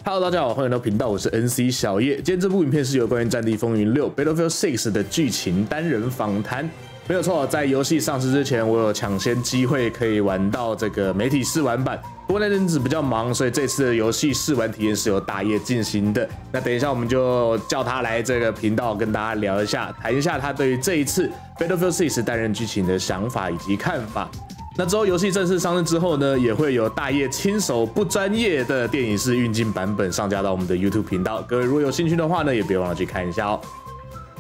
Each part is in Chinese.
Hello， 大家好，欢迎来到频道，我是 NC 小叶。今天这部影片是有关于《战地风云6 Battlefield 6》的剧情单人访谈。没有错，在游戏上市之前，我有抢先机会可以玩到这个媒体试玩版。不过那阵子比较忙，所以这次的游戏试玩体验是由大叶进行的。那等一下我们就叫他来这个频道跟大家聊一下，谈一下他对于这一次 Battlefield 6单人剧情的想法以及看法。那之后游戏正式上市之后呢，也会有大叶亲手不专业的电影式运镜版本上架到我们的 YouTube 频道。各位如果有兴趣的话呢，也别忘了去看一下哦。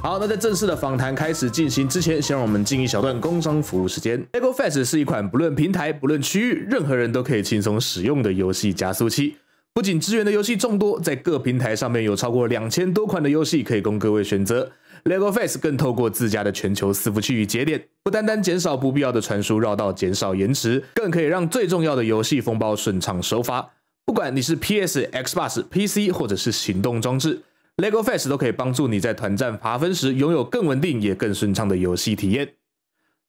好，那在正式的访谈开始进行之前，先让我们进一小段工商服务时间。LEGO Fast 是一款不论平台、不论区域，任何人都可以轻松使用的游戏加速器。不仅支援的游戏众多，在各平台上面有超过2000多款的游戏可以供各位选择。LEGO Fast 更透过自家的全球伺服器与节点，不单单减少不必要的传输绕道，减少延迟，更可以让最重要的游戏风暴顺畅收发。不管你是 PS、Xbox、PC 或者是行动装置， LEGO Fast 都可以帮助你在团战爬分时拥有更稳定也更顺畅的游戏体验。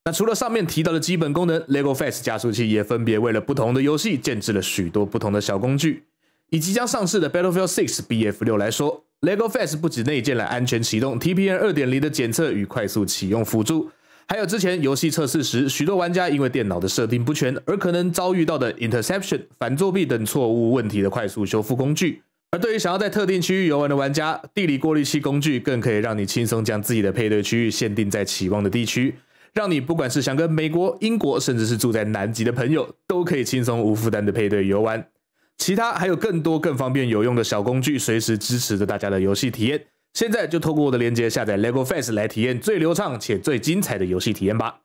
那除了上面提到的基本功能， LEGO Fast 加速器也分别为了不同的游戏建置了许多不同的小工具。以即将上市的 Battlefield 6 BF6 来说， LEGO Fast 不只内建了安全启动 TPM 2.0 的检测与快速启用辅助，还有之前游戏测试时许多玩家因为电脑的设定不全而可能遭遇到的 Interception 反作弊等错误问题的快速修复工具。而对于想要在特定区域游玩的玩家，地理过滤器工具更可以让你轻松将自己的配对区域限定在期望的地区，让你不管是想跟美国、英国甚至是住在南极的朋友都可以轻松无负担的配对游玩。其他还有更多更方便有用的小工具，随时支持着大家的游戏体验。现在就透过我的连结下载 LEGO Fast 来体验最流畅且最精彩的游戏体验吧。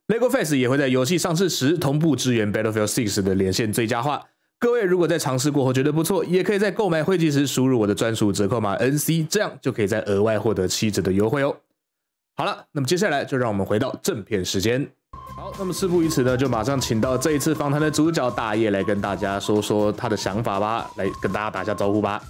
LEGO Fast 也会在游戏上市时同步支援 Battlefield 6的连线最佳化。各位如果在尝试过后觉得不错，也可以在购买会籍时输入我的专属折扣码 NC， 这样就可以再额外获得7折的优惠哦。好了，那么接下来就让我们回到正片时间。好，那么事不宜迟呢，就马上请到这一次访谈的主角大叶来跟大家说说他的想法吧，来跟大家打下招呼吧。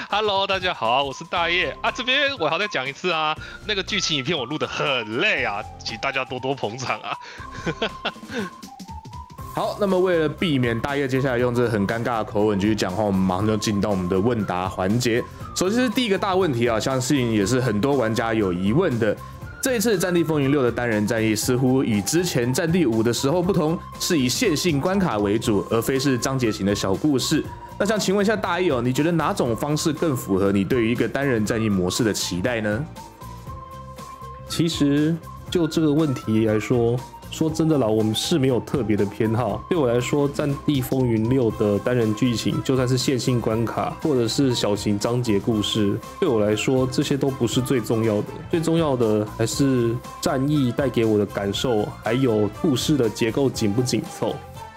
Hello， 大家好，我是大叶啊。这边我还要再讲一次啊，那个剧情影片我录得很累啊，请大家多多捧场啊。好，那么为了避免大叶接下来用这很尴尬的口吻继续讲话，我们马上就进到我们的问答环节。首先是第一个大问题啊，相信也是很多玩家有疑问的。这一次《战地风云6》的单人战役似乎与之前《战地5》的时候不同，是以线性关卡为主，而非是章节型的小故事。那想请问一下大叶哦，你觉得哪种方式更符合你对于一个单人战役模式的期待呢？其实就这个问题来说，说真的啦，我们是没有特别的偏好。对我来说，《战地风云6》的单人剧情，就算是线性关卡，或者是小型章节故事，对我来说，这些都不是最重要的。最重要的还是战役带给我的感受，还有故事的结构紧不紧凑。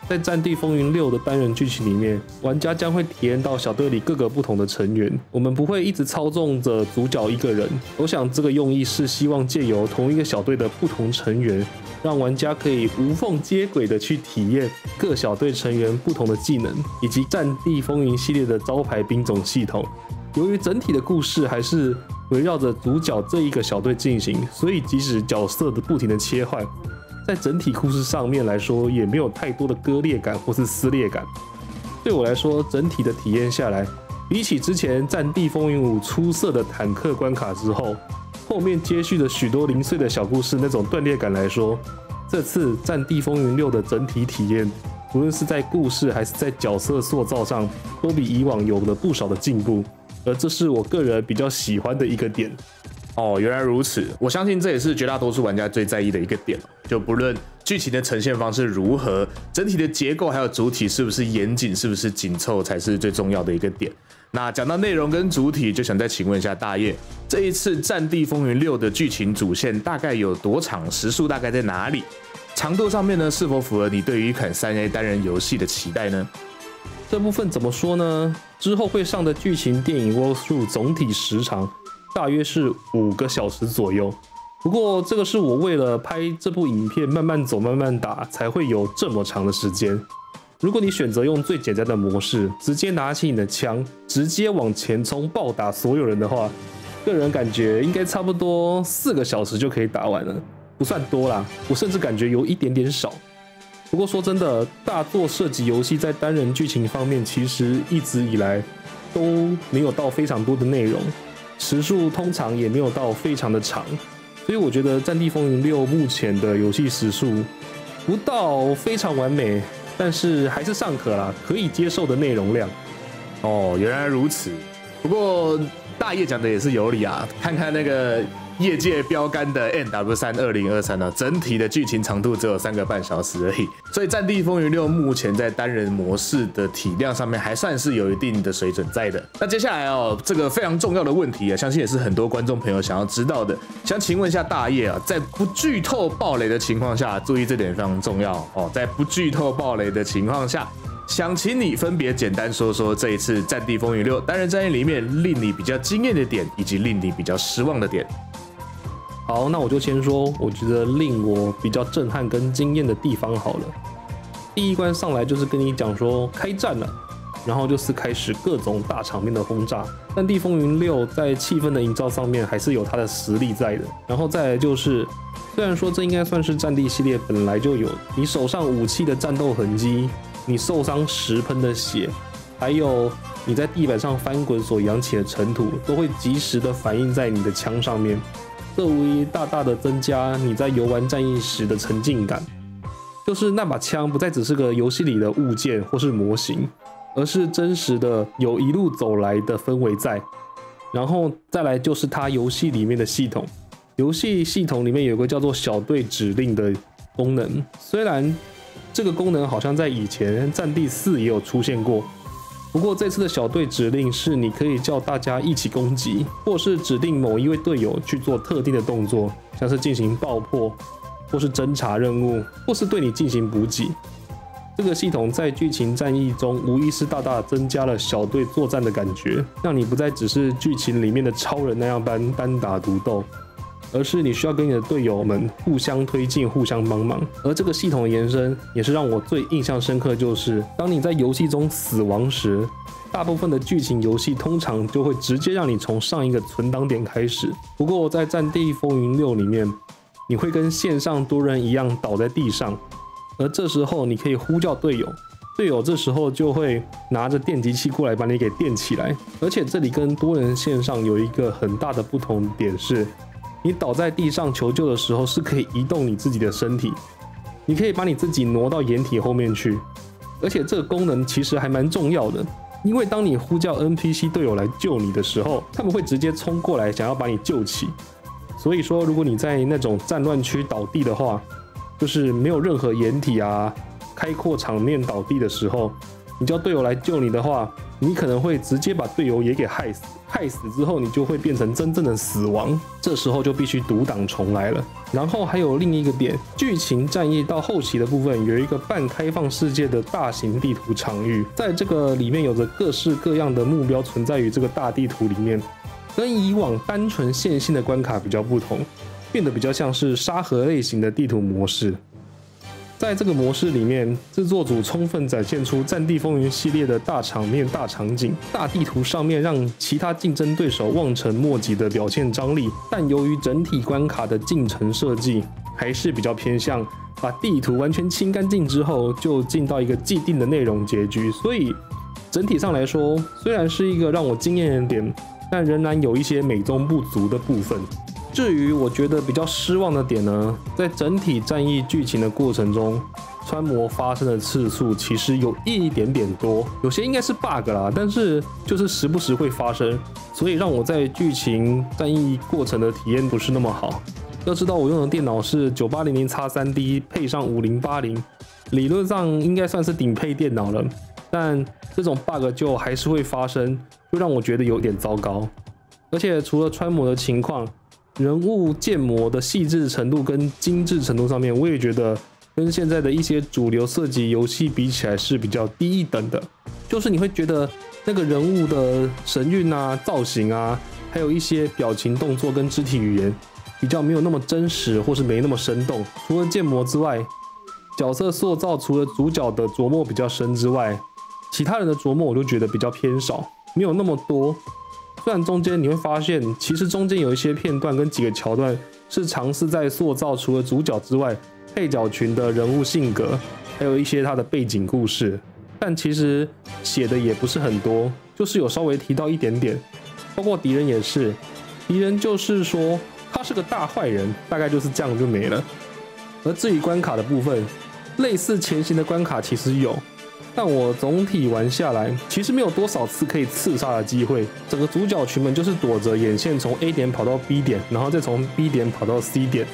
在《战地风云6》的单人剧情里面，玩家将会体验到小队里各个不同的成员，我们不会一直操纵着主角一个人。我想这个用意是希望借由同一个小队的不同成员，让玩家可以无缝接轨的去体验各小队成员不同的技能，以及《战地风云》系列的招牌兵种系统。由于整体的故事还是围绕着主角这一个小队进行，所以即使角色的不停的切换，在整体故事上面来说，也没有太多的割裂感或是撕裂感。对我来说，整体的体验下来，比起之前《战地风云5》出色的坦克关卡之后，后面接续的许多零碎的小故事那种断裂感来说，这次《战地风云6》的整体体验，无论是在故事还是在角色塑造上，都比以往有了不少的进步，而这是我个人比较喜欢的一个点。哦，原来如此，我相信这也是绝大多数玩家最在意的一个点，就不论剧情的呈现方式如何，整体的结构还有主体是不是严谨，是不是紧凑，才是最重要的一个点。那讲到内容跟主体，就想再请问一下大叶，这一次《战地风云6》的剧情主线大概有多长，时数大概在哪里？长度上面呢，是否符合你对于一款3A 单人游戏的期待呢？这部分怎么说呢？之后会上的剧情电影 walkthrough 总体时长大约是5个小时左右。不过这个是我为了拍这部影片慢慢走慢慢打才会有这么长的时间。如果你选择用最简单的模式，直接拿起你的枪，直接往前冲暴打所有人的话，个人感觉应该差不多4个小时就可以打完了，不算多啦，我甚至感觉有一点点少。不过说真的，大作射击游戏在单人剧情方面，其实一直以来都没有到非常多的内容，时数通常也没有到非常的长，所以我觉得《战地风云6》目前的游戏时数不到非常完美，但是还是尚可啦，可以接受的内容量。哦，原来如此。不过大叶讲的也是有理啊，看看那个业界标杆的 NW3 2023呢，整体的剧情长度只有3个半小时而已，所以《战地风云6》目前在单人模式的体量上面还算是有一定的水准在的。那接下来哦，这个非常重要的问题啊，相信也是很多观众朋友想要知道的，想请问一下大叶啊，在不剧透爆雷的情况下，注意这点非常重要哦，在不剧透爆雷的情况下，想请你分别简单说说这一次《战地风云6》单人战役里面令你比较惊艳的点，以及令你比较失望的点。好，那我就先说，我觉得令我比较震撼跟惊艳的地方好了。第一关上来就是跟你讲说开战了，然后就是开始各种大场面的轰炸。《战地风云6》在气氛的营造上面还是有它的实力在的。然后再来就是，虽然说这应该算是战地系列本来就有，你手上武器的战斗痕迹，你受伤时喷的血，还有你在地板上翻滚所扬起的尘土，都会及时的反映在你的枪上面。这无疑大大的增加你在游玩战役时的沉浸感，就是那把枪不再只是个游戏里的物件或是模型，而是真实的有一路走来的氛围在。然后再来就是它游戏里面的系统，游戏系统里面有个叫做小队指令的功能，虽然这个功能好像在以前战地4也有出现过，不过这次的小队指令是你可以叫大家一起攻击，或是指定某一位队友去做特定的动作，像是进行爆破，或是侦查任务，或是对你进行补给。这个系统在剧情战役中无疑是大大增加了小队作战的感觉，让你不再只是剧情里面的超人那样般单打独斗，而是你需要跟你的队友们互相推进、互相帮忙。而这个系统的延伸也是让我最印象深刻，就是当你在游戏中死亡时，大部分的剧情游戏通常就会直接让你从上一个存档点开始。不过在《战地风云6》里面，你会跟线上多人一样倒在地上，而这时候你可以呼叫队友，队友这时候就会拿着电击器过来把你给电起来。而且这里跟多人线上有一个很大的不同点是，你倒在地上求救的时候是可以移动你自己的身体，你可以把你自己挪到掩体后面去。而且这个功能其实还蛮重要的，因为当你呼叫 NPC 队友来救你的时候，他们会直接冲过来想要把你救起。所以说如果你在那种战乱区倒地的话，就是没有任何掩体啊，开阔场面倒地的时候，你叫队友来救你的话，你可能会直接把队友也给害死，害死之后你就会变成真正的死亡，这时候就必须读档重来了。然后还有另一个点，剧情战役到后期的部分有一个半开放世界的大型地图场域，在这个里面有着各式各样的目标存在于这个大地图里面，跟以往单纯线性的关卡比较不同，变得比较像是沙盒类型的地图模式。在这个模式里面，制作组充分展现出《战地风云》系列的大场面、大场景、大地图上面让其他竞争对手望尘莫及的表现张力。但由于整体关卡的进程设计还是比较偏向把地图完全清干净之后就进到一个既定的内容结局，所以整体上来说，虽然是一个让我惊艳的点，但仍然有一些美中不足的部分。至于我觉得比较失望的点呢，在整体战役剧情的过程中，穿模发生的次数其实有一点点多，有些应该是 bug 啦，但是就是时不时会发生，所以让我在剧情战役过程的体验不是那么好。要知道我用的电脑是 9800X3D 配上5080，理论上应该算是顶配电脑了，但这种 bug 就还是会发生，就让我觉得有点糟糕。而且除了穿模的情况，人物建模的细致程度跟精致程度上面，我也觉得跟现在的一些主流射击游戏比起来是比较低一等的。就是你会觉得那个人物的神韵啊、造型啊，还有一些表情动作跟肢体语言比较没有那么真实，或是没那么生动。除了建模之外，角色塑造除了主角的琢磨比较深之外，其他人的琢磨我就觉得比较偏少，没有那么多。虽然中间你会发现，其实中间有一些片段跟几个桥段是尝试在塑造除了主角之外配角群的人物性格，还有一些它的背景故事，但其实写的也不是很多，就是有稍微提到一点点。包括敌人也是，敌人就是说他是个大坏人，大概就是这样就没了。而至于关卡的部分，类似前行的关卡其实有，但我总体玩下来，其实没有多少次可以刺杀的机会。整个主角群们就是躲着眼线从 A 点跑到 B 点，然后再从 B 点跑到 C 点，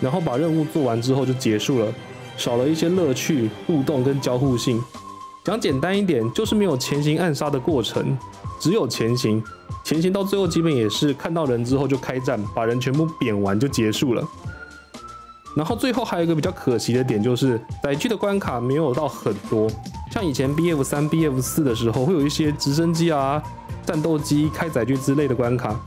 然后把任务做完之后就结束了，少了一些乐趣、互动跟交互性。讲简单一点，就是没有前行暗杀的过程，只有前行。前行到最后基本也是看到人之后就开战，把人全部扁完就结束了。然后最后还有一个比较可惜的点，就是载具的关卡没有到很多，像以前 BF3、BF4 的时候会有一些直升机啊、战斗机开载具之类的关卡，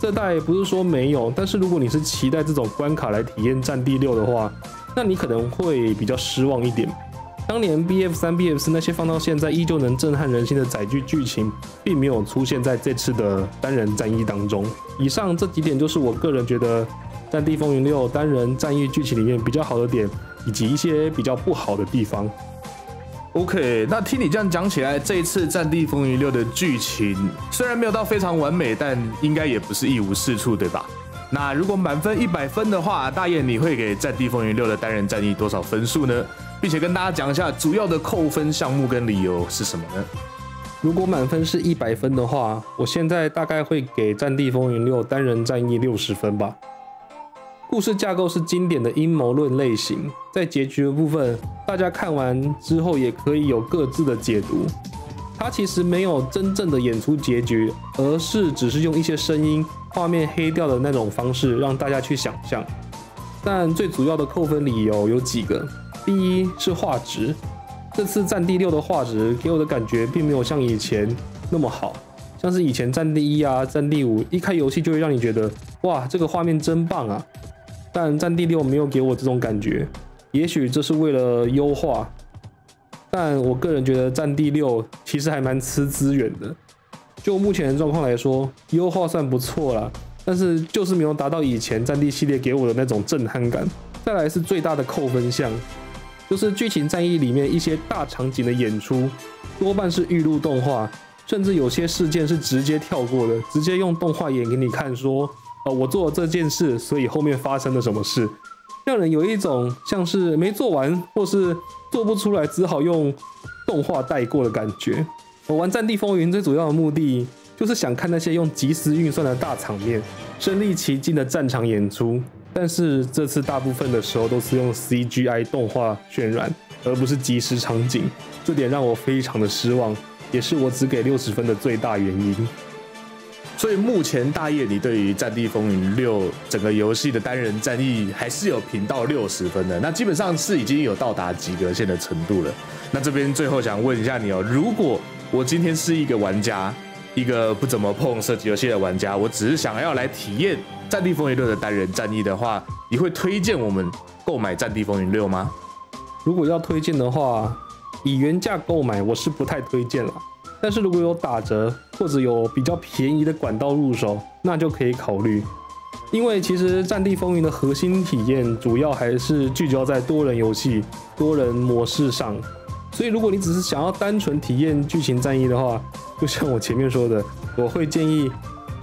这代不是说没有，但是如果你是期待这种关卡来体验战地6的话，那你可能会比较失望一点。当年 BF3、BF4 那些放到现在依旧能震撼人心的载具剧情，并没有出现在这次的单人战役当中。以上这几点就是我个人觉得《战地风云6》单人战役剧情里面比较好的点，以及一些比较不好的地方。OK， 那听你这样讲起来，这一次《战地风云6》的剧情虽然没有到非常完美，但应该也不是一无是处，对吧？那如果满分100分的话，大雁你会给《战地风云6》的单人战役多少分数呢？并且跟大家讲一下主要的扣分项目跟理由是什么呢？如果满分是100分的话，我现在大概会给《战地风云6》单人战役60分吧。故事架构是经典的阴谋论类型，在结局的部分，大家看完之后也可以有各自的解读。它其实没有真正的演出结局，而是只是用一些声音、画面黑掉的那种方式让大家去想象。但最主要的扣分理由有几个，第一是画质，这次《战地6》的画质给我的感觉并没有像以前那么好，像是以前《战地1》啊、《战地5》一开游戏就会让你觉得哇，这个画面真棒啊。但《战地6》没有给我这种感觉，也许这是为了优化，但我个人觉得《战地6》其实还蛮吃资源的。就目前的状况来说，优化算不错啦，但是就是没有达到以前战地系列给我的那种震撼感。再来是最大的扣分项，就是剧情战役里面一些大场景的演出，多半是预录动画，甚至有些事件是直接跳过的，直接用动画演给你看说，我做了这件事，所以后面发生了什么事，让人有一种像是没做完或是做不出来，只好用动画带过的感觉。我玩《战地风云》最主要的目的，就是想看那些用即时运算的大场面，身临其境的战场演出。但是这次大部分的时候都是用 CGI 动画渲染，而不是即时场景，这点让我非常的失望，也是我只给60分的最大原因。所以目前大雁你对于《战地风云6》整个游戏的单人战役还是有评到60分的，那基本上是已经有到达及格线的程度了。那这边最后想问一下你哦，如果我今天是一个玩家，一个不怎么碰射击游戏的玩家，我只是想要来体验《战地风云6》的单人战役的话，你会推荐我们购买《战地风云6》吗？如果要推荐的话，以原价购买我是不太推荐啦。但是如果有打折或者有比较便宜的管道入手，那就可以考虑。因为其实《战地风云》的核心体验主要还是聚焦在多人游戏、多人模式上，所以如果你只是想要单纯体验剧情战役的话，就像我前面说的，我会建议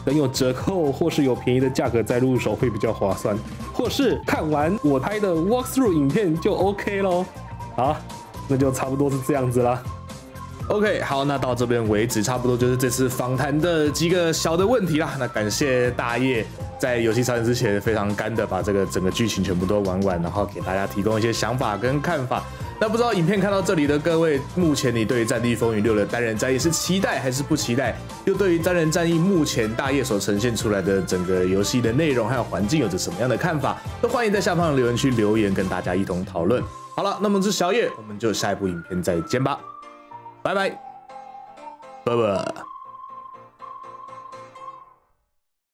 等有折扣或是有便宜的价格再入手会比较划算，或是看完我拍的 walkthrough 影片就 OK 咯。好，那就差不多是这样子啦。OK， 好，那到这边为止，差不多就是这次访谈的几个小的问题啦。那感谢大雁在游戏上市之前非常干的把这个整个剧情全部都玩完，然后给大家提供一些想法跟看法。那不知道影片看到这里的各位，目前你对于《战地风云6》的单人战役是期待还是不期待？又对于单人战役目前大雁所呈现出来的整个游戏的内容还有环境有着什么样的看法？都欢迎在下方的留言区留言，跟大家一同讨论。好了，那么是小野，我们就下一部影片再见吧。拜拜，拜拜。